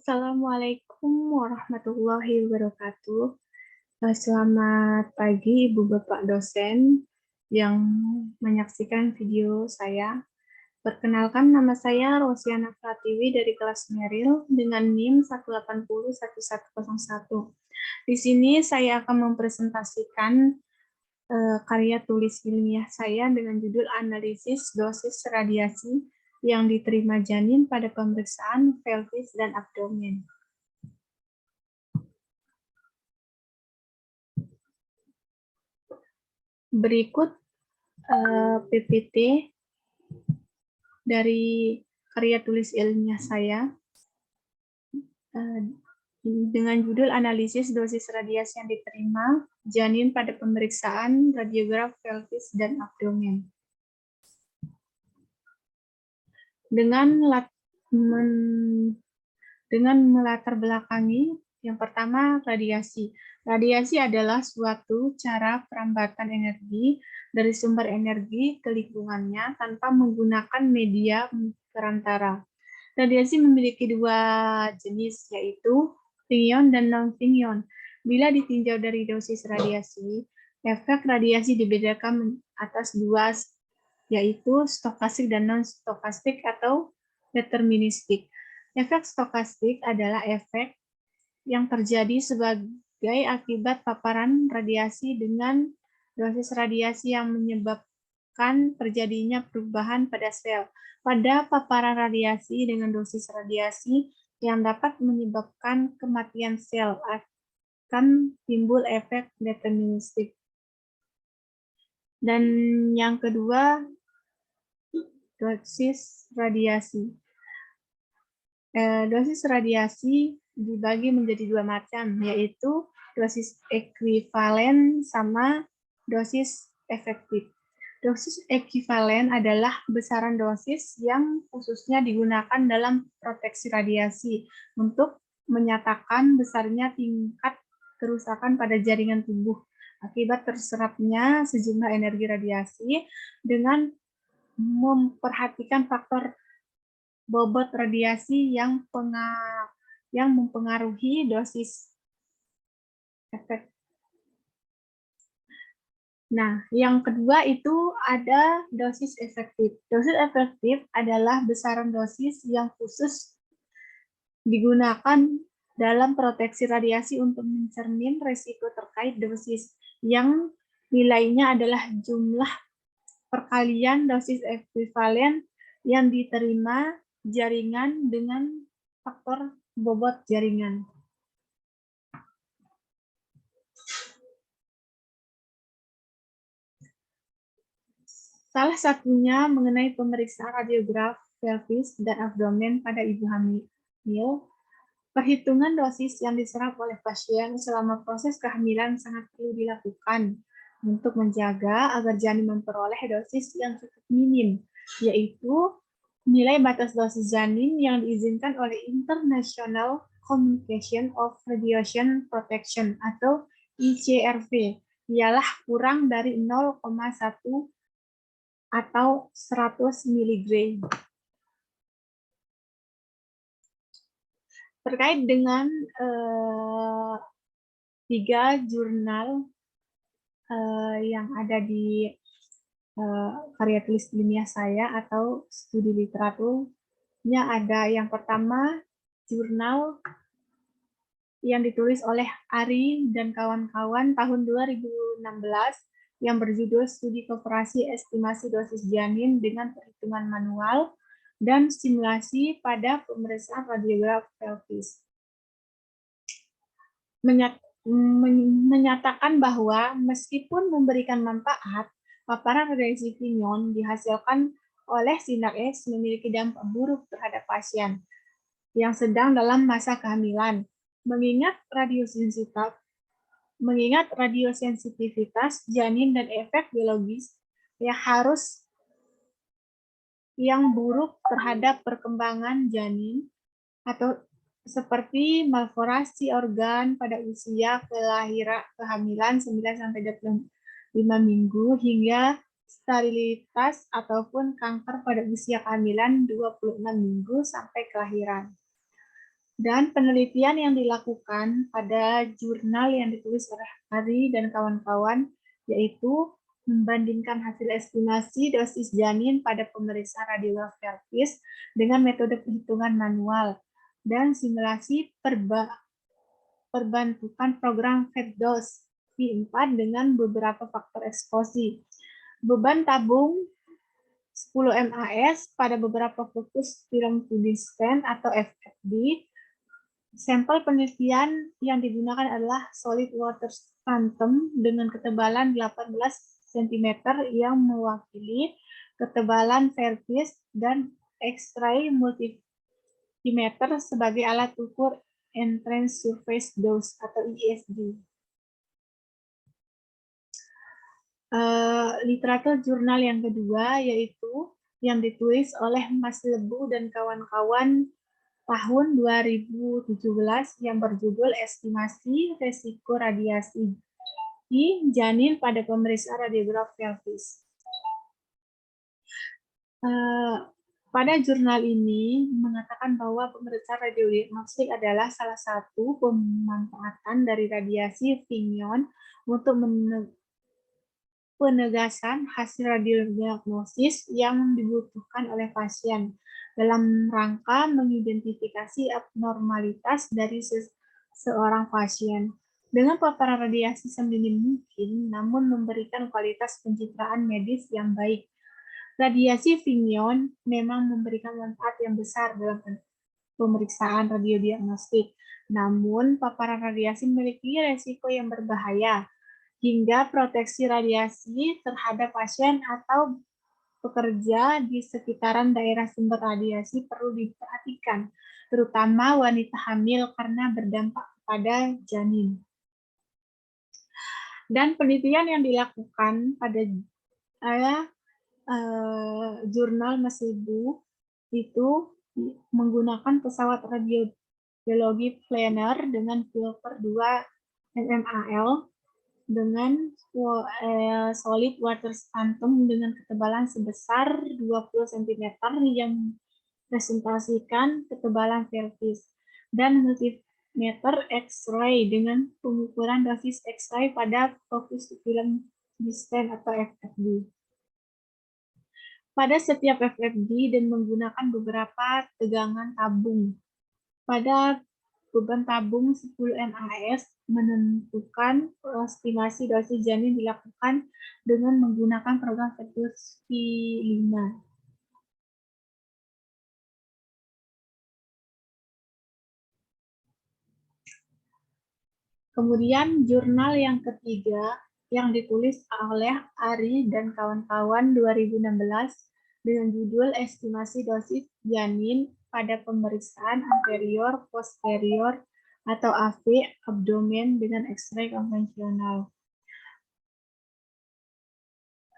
Assalamualaikum warahmatullahi wabarakatuh. Selamat pagi Ibu Bapak dosen yang menyaksikan video saya. Perkenalkan, nama saya Rosiana Pratiwi dari kelas Meril dengan NIM 1801101. Di sini saya akan mempresentasikan karya tulis ilmiah saya dengan judul Analisis Dosis Radiasi yang diterima janin pada pemeriksaan pelvis dan abdomen. Berikut PPT dari karya tulis ilmiah saya dengan judul Analisis Dosis Radiasi yang diterima janin pada pemeriksaan radiograf pelvis dan abdomen. Dengan melatar belakangi, yang pertama radiasi. Radiasi adalah suatu cara perambatan energi dari sumber energi ke lingkungannya tanpa menggunakan media perantara. Radiasi memiliki dua jenis, yaitu fingion dan non-fingion. Bila ditinjau dari dosis radiasi, efek radiasi dibedakan atas dua, yaitu stokastik dan non-stokastik atau deterministik. Efek stokastik adalah efek yang terjadi sebagai akibat paparan radiasi dengan dosis radiasi yang menyebabkan terjadinya perubahan pada sel. Pada paparan radiasi dengan dosis radiasi yang dapat menyebabkan kematian sel akan timbul efek deterministik. Dan yang kedua, dosis radiasi. Dosis radiasi dibagi menjadi dua macam, yaitu dosis ekuivalen sama dosis efektif. Dosis ekuivalen adalah besaran dosis yang khususnya digunakan dalam proteksi radiasi untuk menyatakan besarnya tingkat kerusakan pada jaringan tubuh akibat terserapnya sejumlah energi radiasi dengan memperhatikan faktor bobot radiasi yang mempengaruhi dosis efek. Nah, yang kedua itu ada dosis efektif. Dosis efektif adalah besaran dosis yang khusus digunakan dalam proteksi radiasi untuk mencermin resiko terkait dosis yang nilainya adalah jumlah perkalian dosis ekuivalen yang diterima jaringan dengan faktor bobot jaringan. Salah satunya mengenai pemeriksaan radiograf pelvis dan abdomen pada ibu hamil. Perhitungan dosis yang diserap oleh pasien selama proses kehamilan sangat perlu dilakukan untuk menjaga agar janin memperoleh dosis yang cukup minim, yaitu nilai batas dosis janin yang diizinkan oleh International Communication of Radiation Protection atau ICRP ialah kurang dari 0,1 atau 100 mg. Terkait dengan 3 jurnal yang ada di karya tulis ilmiah saya atau studi literaturnya ada yang pertama jurnal yang ditulis oleh Ari dan kawan-kawan tahun 2016 yang berjudul Studi Kooperasi Estimasi Dosis Janin dengan Perhitungan Manual dan Simulasi pada Pemeriksaan Radiograf Pelvis. Menyatakan bahwa meskipun memberikan manfaat, paparan radiasi fingion dihasilkan oleh sinar X memiliki dampak buruk terhadap pasien yang sedang dalam masa kehamilan. Mengingat radiosensitivitas janin dan efek biologis yang buruk terhadap perkembangan janin atau seperti malforasi organ pada usia kehamilan 9-25 minggu hingga sterilitas ataupun kanker pada usia kehamilan 26 minggu sampai kelahiran. Dan penelitian yang dilakukan pada jurnal yang ditulis oleh Ari dan kawan-kawan yaitu membandingkan hasil estimasi dosis janin pada pemeriksaan radiografi pelvis dengan metode perhitungan manual dan simulasi perbantukan program FEDDOS V4 dengan beberapa faktor eksposi. Beban tabung 10 MAS pada beberapa fokus film feeding stand atau FFD. Sampel penelitian yang digunakan adalah solid water phantom dengan ketebalan 18 cm yang mewakili ketebalan pelvis dan X-ray multimeter sebagai alat ukur entrance surface dose atau ESD. Literatur jurnal yang kedua yaitu yang ditulis oleh Mas Lebu dan kawan-kawan tahun 2017 yang berjudul Estimasi Resiko Radiasi di Janin pada Pemeriksaan Radiografi Pelvis. Pada jurnal ini mengatakan bahwa pemeriksaan radiodiagnostik adalah salah satu pemanfaatan dari radiasi Fignon untuk penegasan hasil radiodiagnosis yang dibutuhkan oleh pasien dalam rangka mengidentifikasi abnormalitas dari seorang pasien dengan paparan radiasi seminim mungkin, namun memberikan kualitas pencitraan medis yang baik. Radiasi Fignon memang memberikan manfaat yang besar dalam pemeriksaan radiodiagnostik, namun paparan radiasi memiliki risiko yang berbahaya, hingga proteksi radiasi terhadap pasien atau pekerja di sekitaran daerah sumber radiasi perlu diperhatikan, terutama wanita hamil karena berdampak kepada janin. Dan penelitian yang dilakukan pada jurnal Mas Lebu itu menggunakan pesawat radiologi planar dengan filter 2 mmAl dengan solid water phantom dengan ketebalan sebesar 20 cm yang presentasikan ketebalan pelvis dan multimeter X-ray dengan pengukuran dosis X-ray pada fokus film distant atau FFD. Pada setiap FFD dan menggunakan beberapa tegangan tabung. Pada beban tabung 10 MAS menentukan estimasi dosis janin dilakukan dengan menggunakan program FEDDOS V5. Kemudian jurnal yang ketiga yang ditulis oleh Ari dan kawan-kawan 2016 dengan judul Estimasi Dosis Janin pada Pemeriksaan Anterior Posterior atau AV abdomen dengan X-ray konvensional.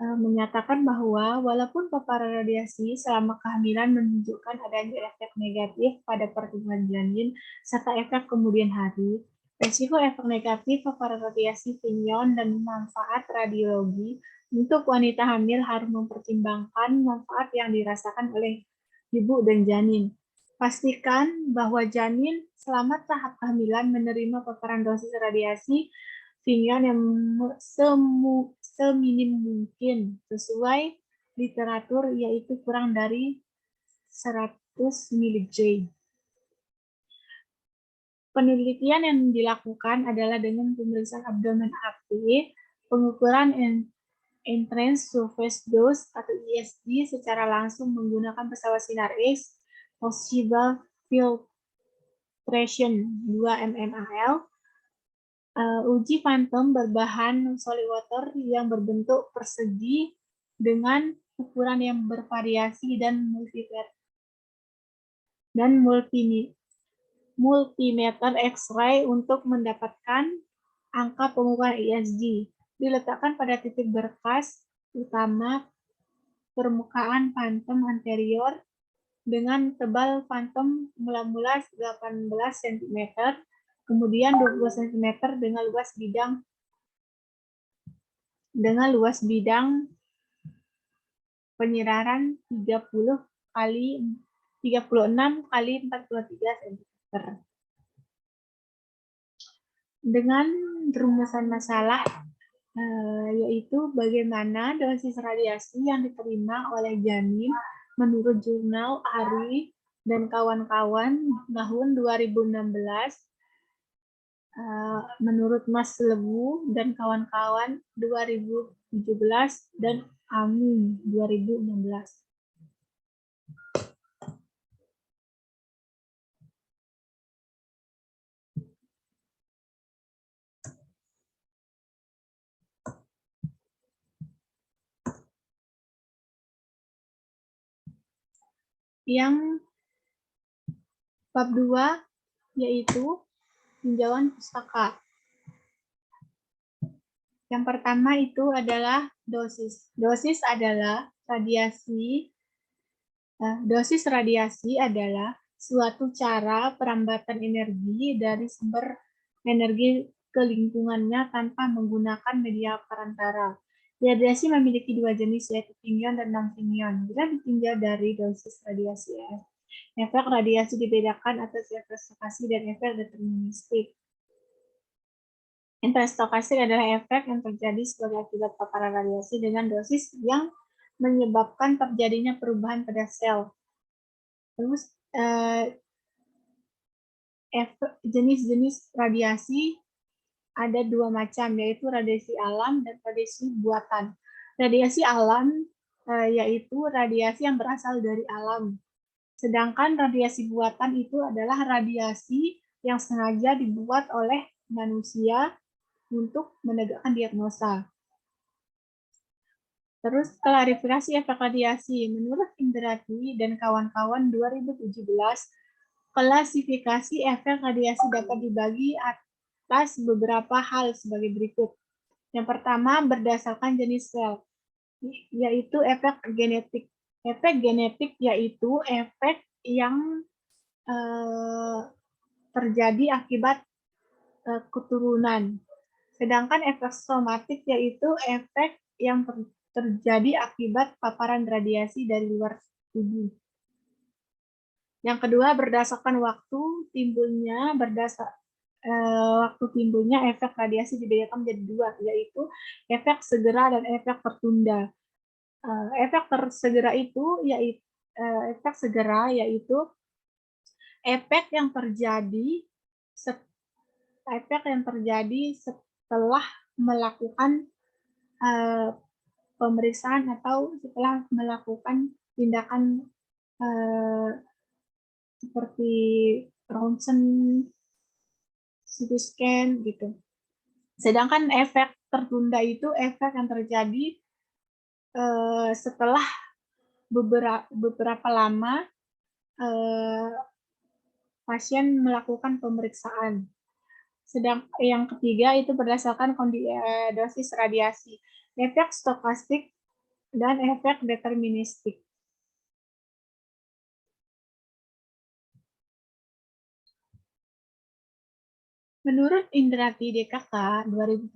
Menyatakan bahwa walaupun paparan radiasi selama kehamilan menunjukkan adanya efek negatif pada pertumbuhan janin serta efek kemudian hari, risiko efek negatif paparan radiasi Fignon dan manfaat radiologi untuk wanita hamil harus mempertimbangkan manfaat yang dirasakan oleh ibu dan janin. Pastikan bahwa janin selama tahap kehamilan menerima paparan dosis radiasi Fignon yang seminim mungkin sesuai literatur yaitu kurang dari 100 mg. Penelitian yang dilakukan adalah dengan pemeriksaan abdomen AV, pengukuran entrance surface dose atau ESD secara langsung menggunakan pesawat sinar X, possible filtration 2 mmAl, uji phantom berbahan solid water yang berbentuk persegi dengan ukuran yang bervariasi dan multimeter X-ray untuk mendapatkan angka pengukuran ESD. Diletakkan pada titik berkas utama permukaan phantom anterior dengan tebal phantom mula-mula 18 cm, kemudian 20 cm dengan luas bidang penyiraran 36 kali 43 cm. dengan rumusan masalah, yaitu bagaimana dosis radiasi yang diterima oleh janin menurut jurnal Ari dan kawan-kawan tahun 2016, menurut Mas Lebu dan kawan-kawan 2017, dan Amin 2016. Yang bab 2 yaitu tinjauan pustaka. Yang pertama itu adalah dosis. Dosis radiasi adalah suatu cara perambatan energi dari sumber energi ke lingkungannya tanpa menggunakan media perantara. Radiasi memiliki dua jenis, yaitu tinjauan dan non-tinjauan. Bila ditinjau dari dosis radiasi, efek radiasi dibedakan atas efek stokastik dan efek deterministik. Efek stokastik adalah efek yang terjadi sebagai akibat paparan radiasi dengan dosis yang menyebabkan terjadinya perubahan pada sel. Terus jenis-jenis radiasi ada dua macam, yaitu radiasi alam dan radiasi buatan. Radiasi alam yaitu radiasi yang berasal dari alam. Sedangkan radiasi buatan itu adalah radiasi yang sengaja dibuat oleh manusia untuk menegakkan diagnosa. Terus klarifikasi efek radiasi. Menurut Indrati dan kawan-kawan 2017, klasifikasi efek radiasi dapat dibagi atas beberapa hal sebagai berikut. Yang pertama, berdasarkan jenis sel, yaitu efek genetik. Efek genetik yaitu efek yang terjadi akibat keturunan. Sedangkan efek somatik yaitu efek yang terjadi akibat paparan radiasi dari luar tubuh. Yang kedua, berdasarkan waktu timbulnya, efek radiasi dibedakan menjadi dua, yaitu efek segera dan efek tertunda. Efek segera yaitu efek yang terjadi setelah melakukan pemeriksaan atau setelah melakukan tindakan seperti ronsen, CT scan gitu. Sedangkan efek tertunda itu efek yang terjadi setelah beberapa lama pasien melakukan pemeriksaan. Sedang yang ketiga itu berdasarkan dosis radiasi, efek stokastik dan efek deterministik. Menurut Indrati DKK 2017,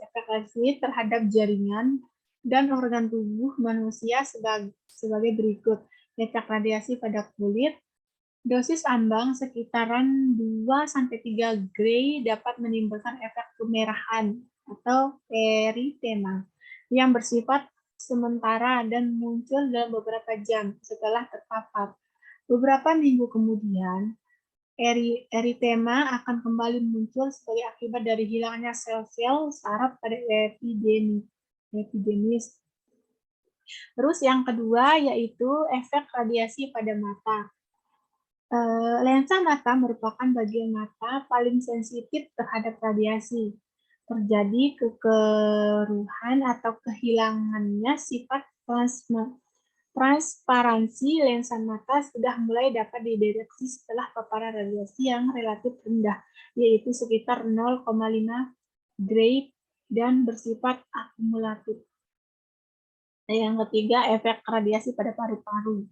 efek radiasi terhadap jaringan dan organ tubuh manusia sebagai berikut. Efek radiasi pada kulit, dosis ambang sekitaran 2-3 Gray dapat menimbulkan efek kemerahan atau eritema yang bersifat sementara dan muncul dalam beberapa jam setelah terpapar. Beberapa minggu kemudian, eritema akan kembali muncul sebagai akibat dari hilangnya sel-sel saraf pada epidermis. Terus yang kedua yaitu efek radiasi pada mata. Lensa mata merupakan bagian mata paling sensitif terhadap radiasi. Terjadi kekeruhan atau kehilangannya sifat transparansi lensa mata sudah mulai dapat dideteksi setelah paparan radiasi yang relatif rendah, yaitu sekitar 0,5 Gray dan bersifat akumulatif. Yang ketiga, efek radiasi pada paru-paru.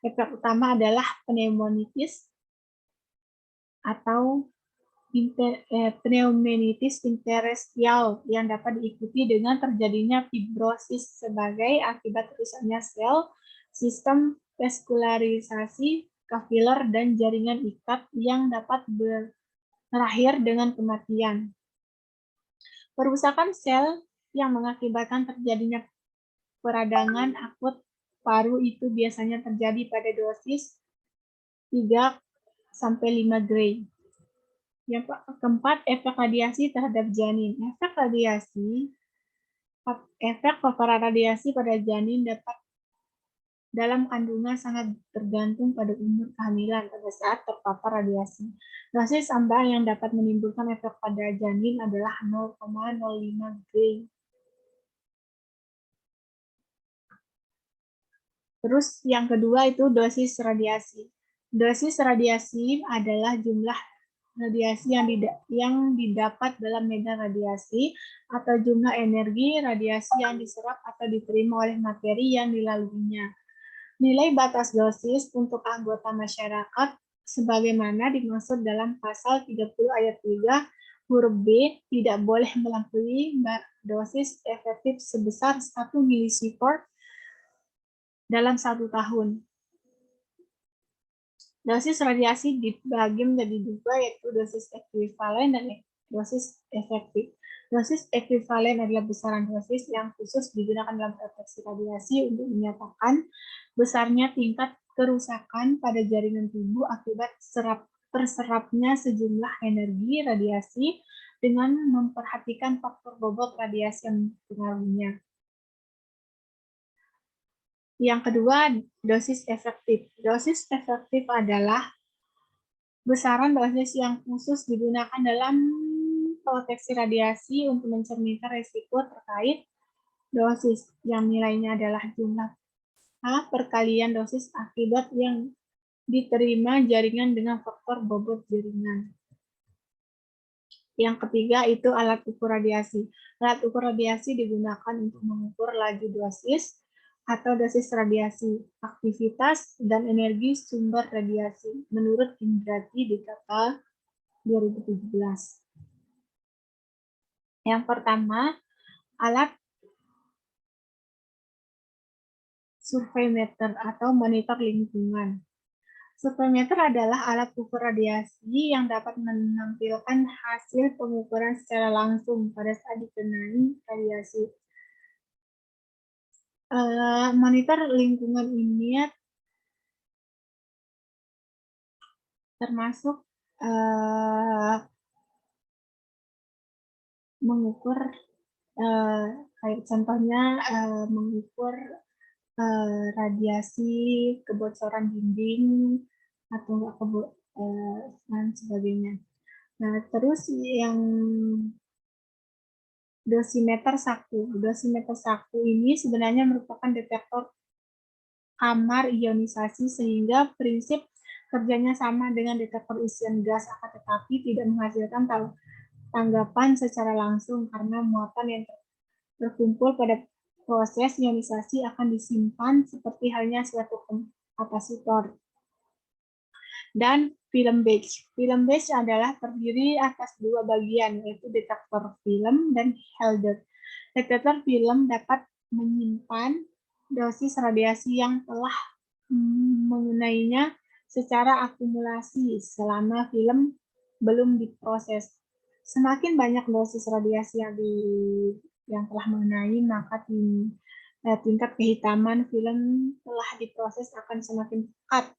Efek utama adalah pneumonitis atau pneumonitis interstitial yang dapat diikuti dengan terjadinya fibrosis sebagai akibat rusaknya sel, sistem vaskularisasi, kapiler, dan jaringan ikat yang dapat berakhir dengan kematian. Perusakan sel yang mengakibatkan terjadinya peradangan akut paru itu biasanya terjadi pada dosis 3-5 gray. Yang keempat, efek radiasi terhadap janin. Efek paparan radiasi pada janin dapat dalam kandungan sangat tergantung pada umur kehamilan pada saat terpapar radiasi. Dosis tambahan yang dapat menimbulkan efek pada janin adalah 0,05 gray. Terus yang kedua itu dosis radiasi. Dosis radiasi adalah jumlah radiasi yang didapat dalam medan radiasi atau jumlah energi radiasi yang diserap atau diterima oleh materi yang dilaluinya. Nilai batas dosis untuk anggota masyarakat sebagaimana dimaksud dalam pasal 30 ayat 3 huruf B tidak boleh melampaui dosis efektif sebesar 1 milisievert dalam 1 tahun. Dosis radiasi dibagi menjadi dua, yaitu dosis ekuivalen dan dosis efektif. Dosis ekuivalen adalah besaran dosis yang khusus digunakan dalam deteksi radiasi untuk menyatakan besarnya tingkat kerusakan pada jaringan tubuh akibat terserapnya sejumlah energi radiasi dengan memperhatikan faktor bobot radiasi yang mempengaruhinya. Yang kedua, dosis efektif. Dosis efektif adalah besaran dosis yang khusus digunakan dalam proteksi radiasi untuk mencerminkan risiko terkait dosis yang nilainya adalah jumlah perkalian dosis akibat yang diterima jaringan dengan faktor bobot jaringan. Yang ketiga itu alat ukur radiasi. Alat ukur radiasi digunakan untuk mengukur laju dosis atau dosis radiasi, aktivitas, dan energi sumber radiasi menurut Indrati di kata 2017. Yang pertama, alat surveimeter atau monitor lingkungan. Surveimeter adalah alat ukur radiasi yang dapat menampilkan hasil pengukuran secara langsung pada saat dikenai radiasi. Monitor lingkungan ini termasuk mengukur kayak contohnya mengukur radiasi kebocoran dinding atau dan sebagainya. Nah, terus yang dosimeter saku. Dosimeter saku ini sebenarnya merupakan detektor kamar ionisasi sehingga prinsip kerjanya sama dengan detektor isian gas, akan tetapi tidak menghasilkan tanggapan secara langsung karena muatan yang terkumpul pada proses ionisasi akan disimpan seperti halnya suatu kapasitor. Dan film batch. Film batch adalah terdiri atas dua bagian, yaitu detektor film dan Helder. Detektor film dapat menyimpan dosis radiasi yang telah mengenainya secara akumulasi selama film belum diproses. Semakin banyak dosis radiasi yang telah mengenai, maka tingkat kehitaman film telah diproses akan semakin pekat.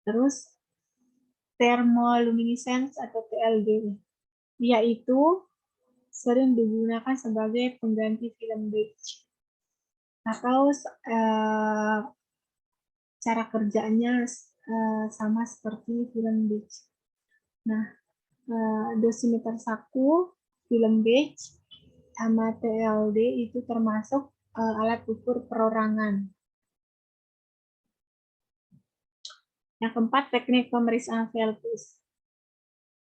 Terus thermoluminescence atau TLD, yaitu sering digunakan sebagai pengganti film batch atau cara kerjanya sama seperti film batch. Nah, dosimeter saku, film batch, sama TLD itu termasuk alat ukur perorangan. Yang keempat, teknik pemeriksaan Veltis.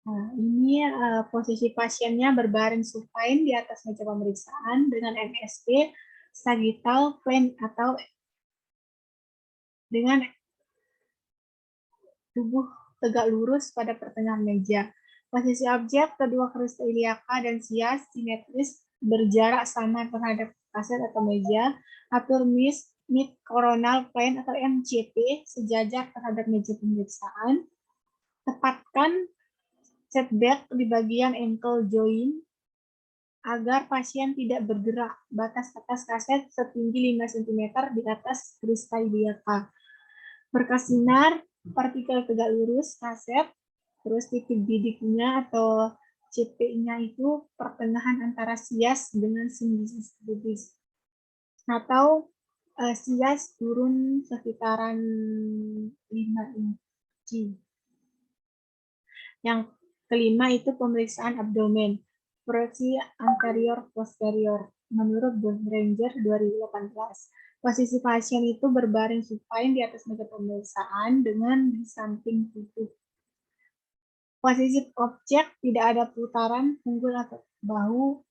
Nah, ini posisi pasiennya berbaring supine di atas meja pemeriksaan dengan MSD sagittal plane atau dengan tubuh tegak lurus pada pertengahan meja. Posisi objek kedua keris iliaka dan sias simetris berjarak sama terhadap kaset atau meja. Atur mid coronal plane atau MCP sejajar terhadap meja pemeriksaan. Tepatkan setback di bagian ankle joint agar pasien tidak bergerak. Batas atas kaset setinggi 5 cm di atas garis kaidiaka. Berkas sinar, partikel tegak lurus kaset, terus titik bidiknya atau CP-nya itu pertengahan antara sias dengan simbisis pubis. Atau sias turun sekitaran 5 inci. Yang kelima itu pemeriksaan abdomen, proyeksi anterior posterior menurut Ranger 2018. Posisi pasien itu berbaring supine di atas meja pemeriksaan dengan di samping tubuh. Posisi objek tidak ada putaran punggul atau bahu.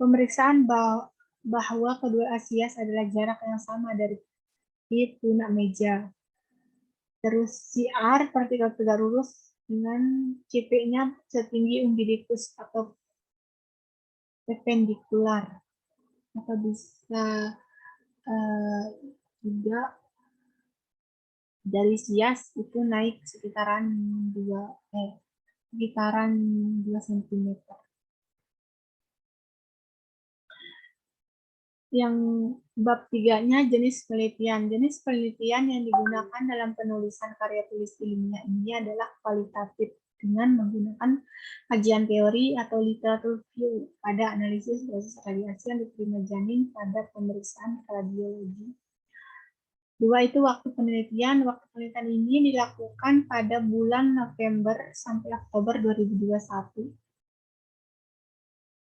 Pemeriksaan bahwa kedua asias adalah jarak yang sama dari puncak meja. Terus CR partikel tegak lurus dengan CP-nya setinggi umbilicus atau perpendikular, atau bisa juga dari sias itu naik sekitaran 2 cm. Yang bab 3-nya jenis penelitian. Jenis penelitian yang digunakan dalam penulisan karya tulis ilmiah ini adalah kualitatif dengan menggunakan kajian teori atau literatur review pada analisis dosis radiasi yang diterima janin pada pemeriksaan radiologi. 2 itu waktu penelitian. Waktu penelitian ini dilakukan pada bulan November sampai Oktober 2021.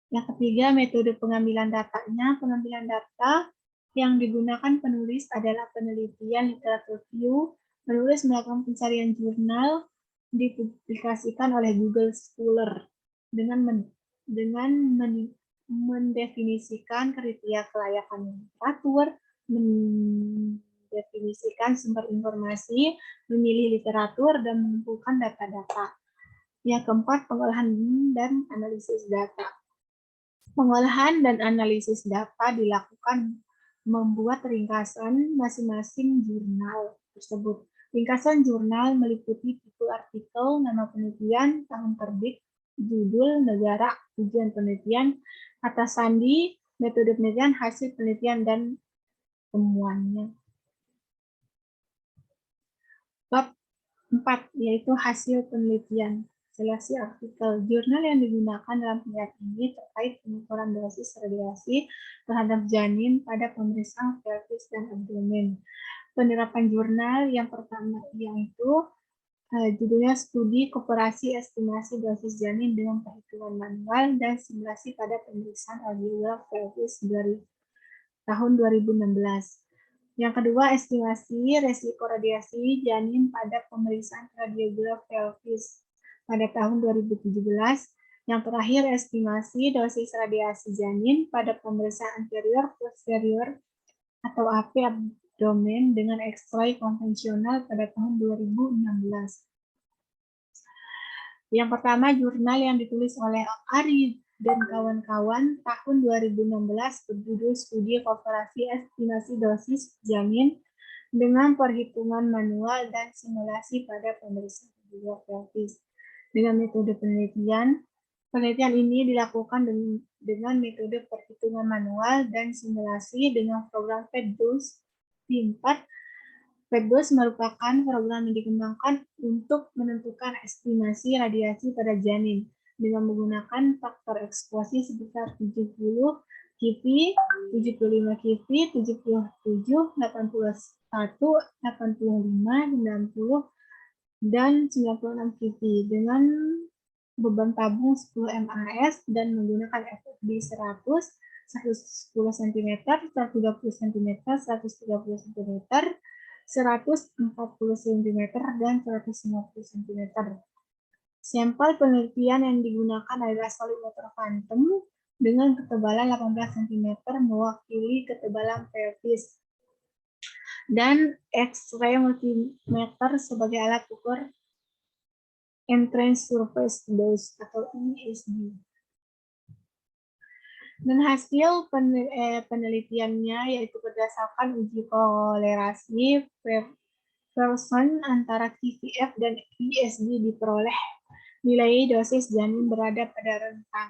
Yang ketiga, metode pengambilan datanya. Pengambilan data yang digunakan penulis adalah penelitian literatur review. Penulis melakukan pencarian jurnal dipublikasikan oleh Google Scholar dengan mendefinisikan kriteria kelayakan literatur, mendefinisikan sumber informasi, memilih literatur, dan mengumpulkan data-data. Yang keempat, pengolahan dan analisis data. Pengolahan dan analisis data dilakukan membuat ringkasan masing-masing jurnal tersebut. Ringkasan jurnal meliputi tipe artikel, nama penelitian, tahun terbit, judul, negara, tujuan penelitian, kata sandi, metode penelitian, hasil penelitian, dan temuannya. Bab 4, yaitu hasil penelitian. Seleksi artikel. Jurnal yang digunakan dalam penelitian ini terkait pengukuran dosis radiasi terhadap janin pada pemeriksaan pelvis dan abdomen. Penerapan jurnal yang pertama yaitu judulnya Studi Komparasi Estimasi Dosis Janin dengan Perhitungan Manual dan Simulasi pada Pemeriksaan Radiograf Pelvis dari tahun 2016. Yang kedua, estimasi resiko radiasi janin pada pemeriksaan radiograf pelvis pada tahun 2017. Yang terakhir, estimasi dosis radiasi janin pada pemeriksaan anterior posterior atau AP abdomen dengan X-ray konvensional pada tahun 2016. Yang pertama, jurnal yang ditulis oleh Ari dan kawan-kawan tahun 2016 berjudul Studi Komparasi Estimasi Dosis Janin dengan Perhitungan Manual dan Simulasi pada Pemeriksaan radiograf pelvis. Dengan metode penelitian ini dilakukan dengan metode perhitungan manual dan simulasi dengan program PEDDOS P4. PEDDOS merupakan program yang dikembangkan untuk menentukan estimasi radiasi pada janin dengan menggunakan faktor eksposi sebesar 70 kV, 75 kV, 77, 81, 85, 90, dan 96 kV dengan beban tabung 10 MAS dan menggunakan FFB 100, 110 cm, 130 cm, 130 cm, 140 cm, dan 150 cm. Sampel penelitian yang digunakan adalah solid water phantom dengan ketebalan 18 cm mewakili ketebalan pelvis dan X-ray multimeter sebagai alat ukur entrance surface dose atau ESD. Dan hasil penelitiannya yaitu berdasarkan uji kolerasi Pearson antara TVF dan ESD diperoleh nilai dosis janin berada pada rentang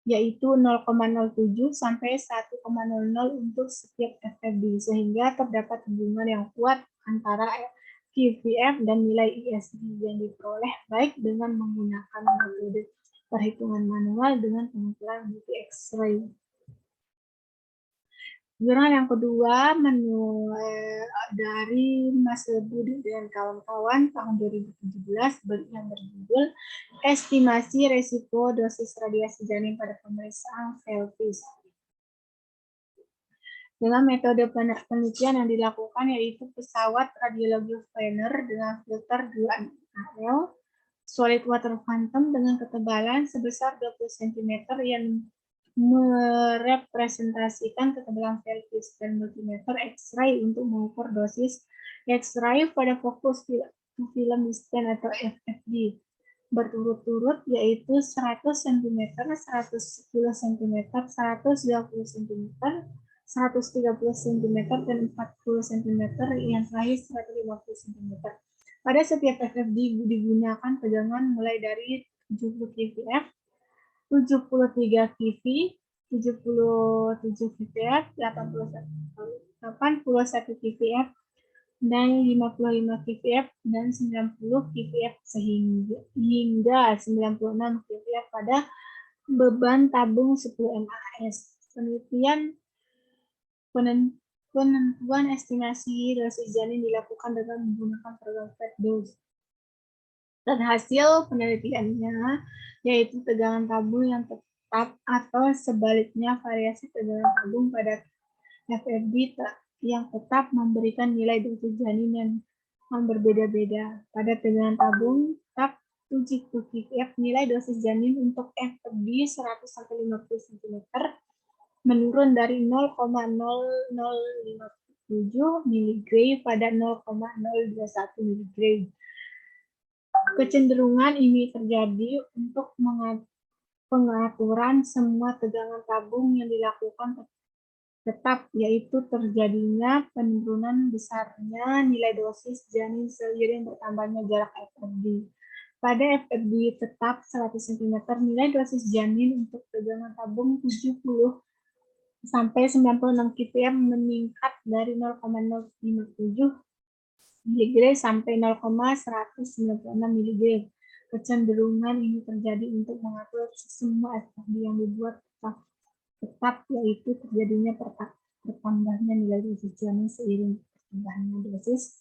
yaitu 0,07 sampai 1,00 untuk setiap FFB, sehingga terdapat hubungan yang kuat antara QVF dan nilai ISD yang diperoleh baik dengan menggunakan metode perhitungan manual dengan pengukuran multi X-ray. Jurnal yang kedua dari Mas Budi dan kawan-kawan tahun 2017 yang berjudul Estimasi Resiko Dosis Radiasi Janin pada Pemeriksaan Pelvis. Dengan metode penelitian yang dilakukan yaitu pesawat radiologi planner dengan filter 2 solid water phantom dengan ketebalan sebesar 20 cm yang merepresentasikan ketebalan pelvis dan multimeter X-ray untuk mengukur dosis X-ray pada fokus film stent atau FFD berturut-turut yaitu 100 cm, 110 cm, 120 cm, 130 cm, dan 40 cm, yang terakhir 150 cm. Pada setiap FFD digunakan tegangan mulai dari 70 kVf, 73 kV, 77 kVf, 81 kVf, dan 55 kVf, dan 90 kVf hingga 96 kVf pada beban tabung 10 MAS. Penentuan estimasi dosis janin dilakukan dengan menggunakan program flat dose. Dan hasil penelitiannya yaitu tegangan tabung yang tetap atau sebaliknya variasi tegangan tabung pada FFD yang tetap memberikan nilai dosis janin yang berbeda-beda. Pada tegangan tabung tetap 70 kVf, nilai dosis janin untuk FFD 100-50 cm menurun dari 0,0057 mg pada 0,021 mg. Kecenderungan ini terjadi untuk pengaturan semua tegangan tabung yang dilakukan tetap, yaitu terjadinya penurunan besarnya nilai dosis janin seiring bertambahnya jarak FFD. Pada FFD tetap 100 cm, nilai dosis janin untuk tegangan tabung 70 sampai 96 kPa meningkat dari 0,057 mg sampai 0,196 mg. Kecenderungan ini terjadi untuk mengatur semua FFD yang dibuat tetap, yaitu terjadinya bertambahnya nilai dosis janin seiring bertambahnya dosis.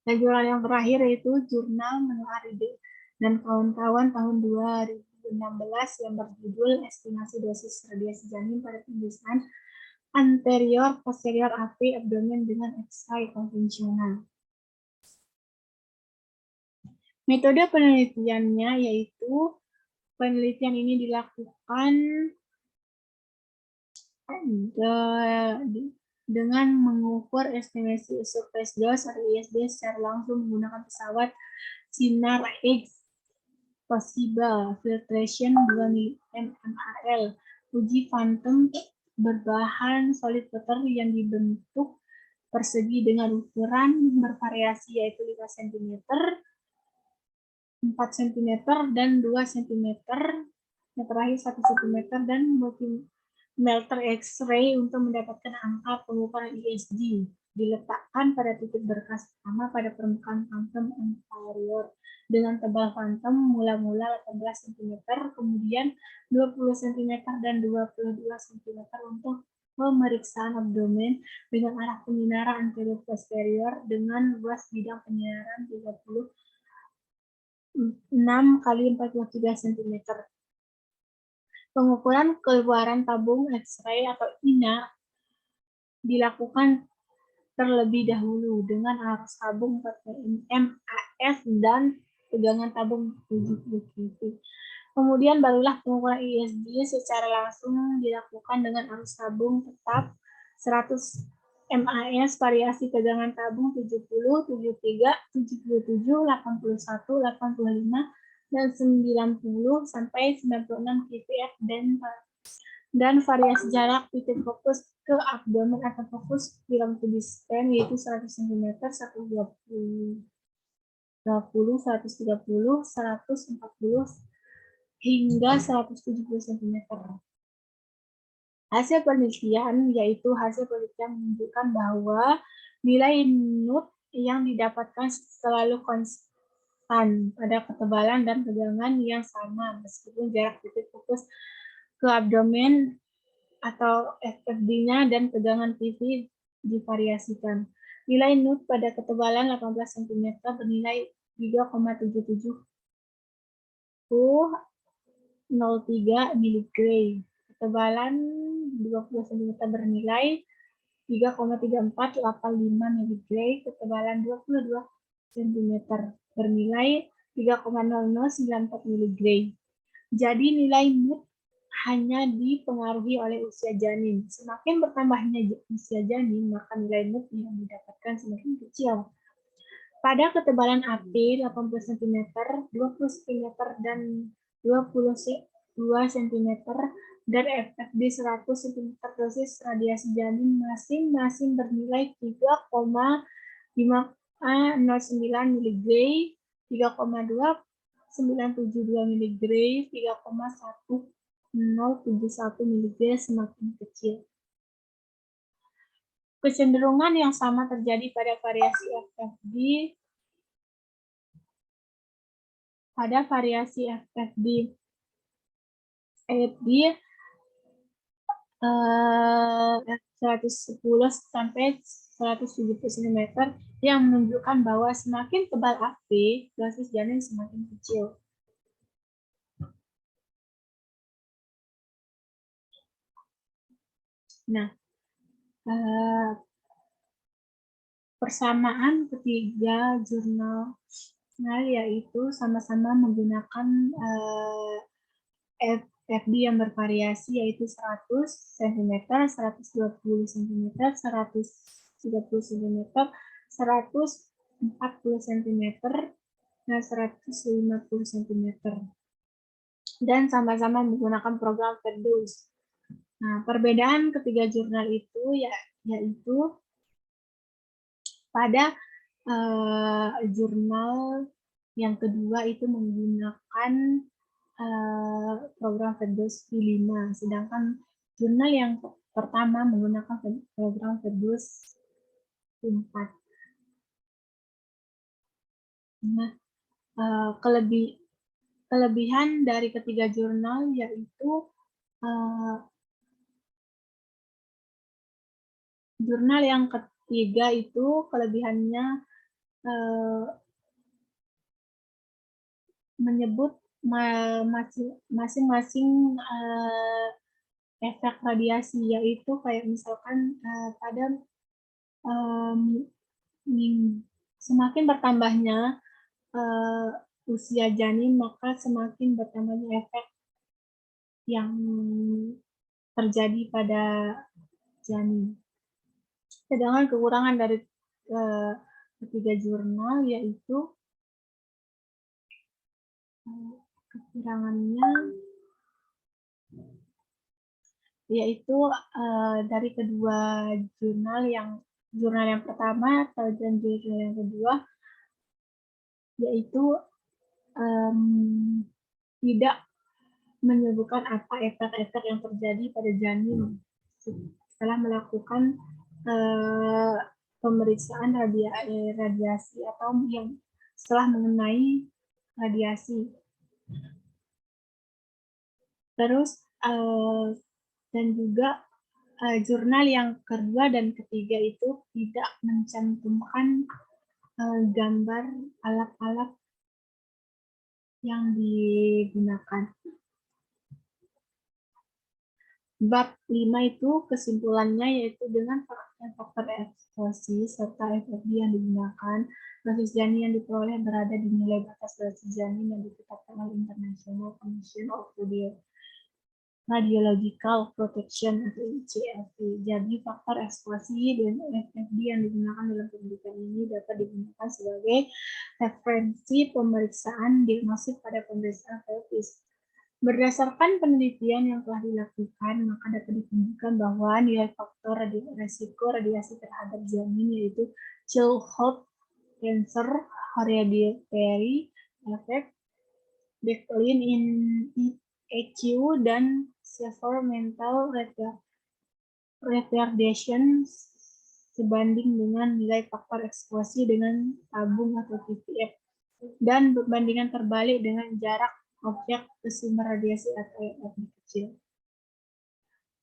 Dan jurnal yang terakhir yaitu jurnal Menu Aride dan kawan-kawan tahun 2016 yang berjudul Estimasi Dosis Radiasi Janin pada Pemeriksaan Anterior Posterior AP Abdomen dengan X-ray konvensional. Metode penelitiannya yaitu penelitian ini dilakukan dengan mengukur estimasi surface dose atau ISD secara langsung menggunakan pesawat sinar X possible filtration 2 mmHl uji phantom berbahan solid water yang dibentuk persegi dengan ukuran bervariasi yaitu 5 cm, 4 cm, dan 2 cm, yang terakhir 1 cm, dan multimeter X-ray untuk mendapatkan angka pengukuran ISD. Diletakkan pada titik berkas pertama pada permukaan phantom anterior dengan tebal phantom mula-mula 18 cm, kemudian 20 cm dan 22 cm untuk pemeriksaan abdomen dengan arah penyinaran anterior posterior dengan luas bidang penyinaran 36 kali 43 cm. Pengukuran keluaran tabung X-ray atau INA dilakukan terlebih dahulu dengan arus tabung 4 MAS dan tegangan tabung 70 kV. Kemudian barulah pengukuran ISD secara langsung dilakukan dengan arus tabung tetap 100 MAS, variasi tegangan tabung 70, 73, 77, 81, 85, dan 90 sampai 96 kVf dan variasi jarak titik fokus ke abdomen atau fokus film tubis stent yaitu 100 cm, 120 20, 130, 140, hingga 170 cm. Hasil penelitian menunjukkan bahwa nilai NUT yang didapatkan selalu konstan pada ketebalan dan tegangan yang sama meskipun jarak titik fokus ke abdomen atau FFD-nya dan tegangan PV divariasikan. Nilai NUT pada ketebalan 18 cm bernilai 3,77 0,3 mg. Ketebalan 20 cm bernilai 3,3485 mg. Ketebalan 22 cm bernilai 3,0094 mg. Jadi nilai NUT hanya dipengaruhi oleh usia janin. Semakin bertambahnya usia janin, maka nilai NUT yang didapatkan semakin kecil. Pada ketebalan AP 80 cm, 20 cm, dan 22 cm, dan FFD 100 cm dosis radiasi janin masing-masing bernilai 3,509 mg, 3,2972 mg, 3,1071 mg semakin kecil. Kecenderungan yang sama terjadi pada variasi FFD AFD 110 sampai 170 cm yang menunjukkan bahwa semakin tebal AP, dosis janin semakin kecil. Nah, persamaan ketiga jurnal yaitu sama-sama menggunakan FFD yang bervariasi yaitu 100 cm, 120 cm, 130 cm, 140 cm, dan 150 cm. Dan sama-sama menggunakan program Ferdous. Nah, perbedaan ketiga jurnal itu yaitu pada jurnal yang kedua itu menggunakan program Ferdous V5, sedangkan jurnal yang pertama menggunakan program Ferdous V4. Nah, kelebihan dari ketiga jurnal yaitu jurnal yang ketiga itu kelebihannya menyebut masing-masing efek radiasi, yaitu kayak misalkan pada semakin bertambahnya usia janin, maka semakin bertambahnya efek yang terjadi pada janin. Sedangkan kekurangan dari ketiga jurnal yaitu dari kedua jurnal yang pertama dan jurnal yang kedua yaitu tidak menyebutkan apa efek-efek yang terjadi pada janin setelah melakukan pemeriksaan radiasi atau yang setelah mengenai radiasi. Terus dan juga jurnal yang kedua dan ketiga itu tidak mencantumkan gambar alat-alat yang digunakan. Bab 5 itu kesimpulannya yaitu dengan faktor eksposi serta FFD yang digunakan, dosis janin yang diperoleh berada di nilai batas dosis janin yang ditetapkan oleh International Commission of Radiological Protection atau ICRP. Jadi faktor eksposi dan FFD yang digunakan dalam penelitian ini dapat digunakan sebagai referensi pemeriksaan diagnosis pada pemeriksaan pelvis. Berdasarkan penelitian yang telah dilakukan, maka dapat ditunjukkan bahwa nilai faktor resiko radiasi terhadap janin yaitu Chilhot cancer, hereditary effect, decline in EQ, dan severe mental retardation sebanding dengan nilai faktor eksposi dengan tabung atau TVF, dan perbandingan terbalik dengan jarak objek ke sumber radiasi atau yang lebih kecil.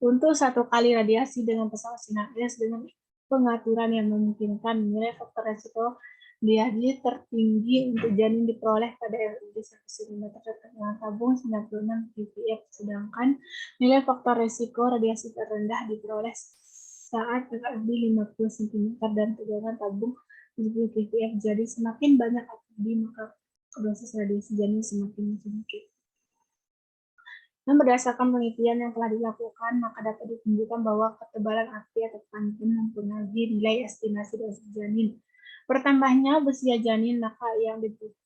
Untuk satu kali radiasi dengan pesawat sinar S dengan pengaturan yang memungkinkan, nilai faktor resiko radiasi tertinggi untuk janin diperoleh pada RUD 1 cm dengan tabung 96 ppf, sedangkan nilai faktor resiko radiasi terendah diperoleh saat RUD 50 cm dan tegangan tabung 70 ppf. Jadi semakin banyak RUD, maka dosis radiasi janin semakin sedikit. Dan berdasarkan penelitian yang telah dilakukan, maka dapat ditunjukkan bahwa ketebalan api atau pantun mempengaruhi nilai estimasi dosis janin. Bertambahnya usia janin, maka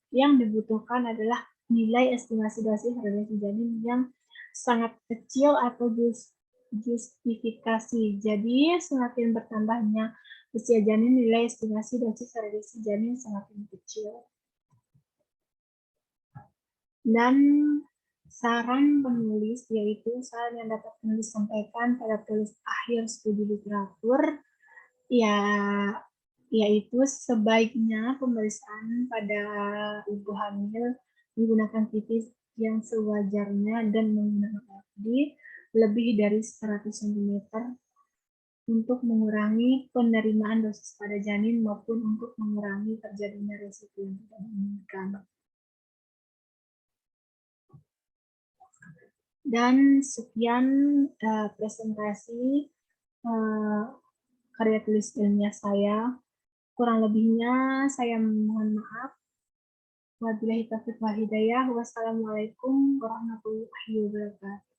yang dibutuhkan adalah nilai estimasi dosis radiasi janin yang sangat kecil atau justifikasi. Jadi, semakin bertambahnya usia janin, nilai estimasi dosis radiasi janin semakin kecil. Dan saran penulis, yaitu saran yang dapat penulis sampaikan pada tulis akhir studi literatur, yaitu sebaiknya pemeriksaan pada ibu hamil menggunakan titis yang sewajarnya dan menggunakan RD lebih dari 100 cm untuk mengurangi penerimaan dosis pada janin maupun untuk mengurangi terjadinya risiko yang tidak diinginkan. Dan sekian presentasi karya tulis ilmiah saya. Kurang lebihnya saya mohon maaf. Wabillahi taufiq wal hidayah. Wassalamualaikum warahmatullahi wabarakatuh.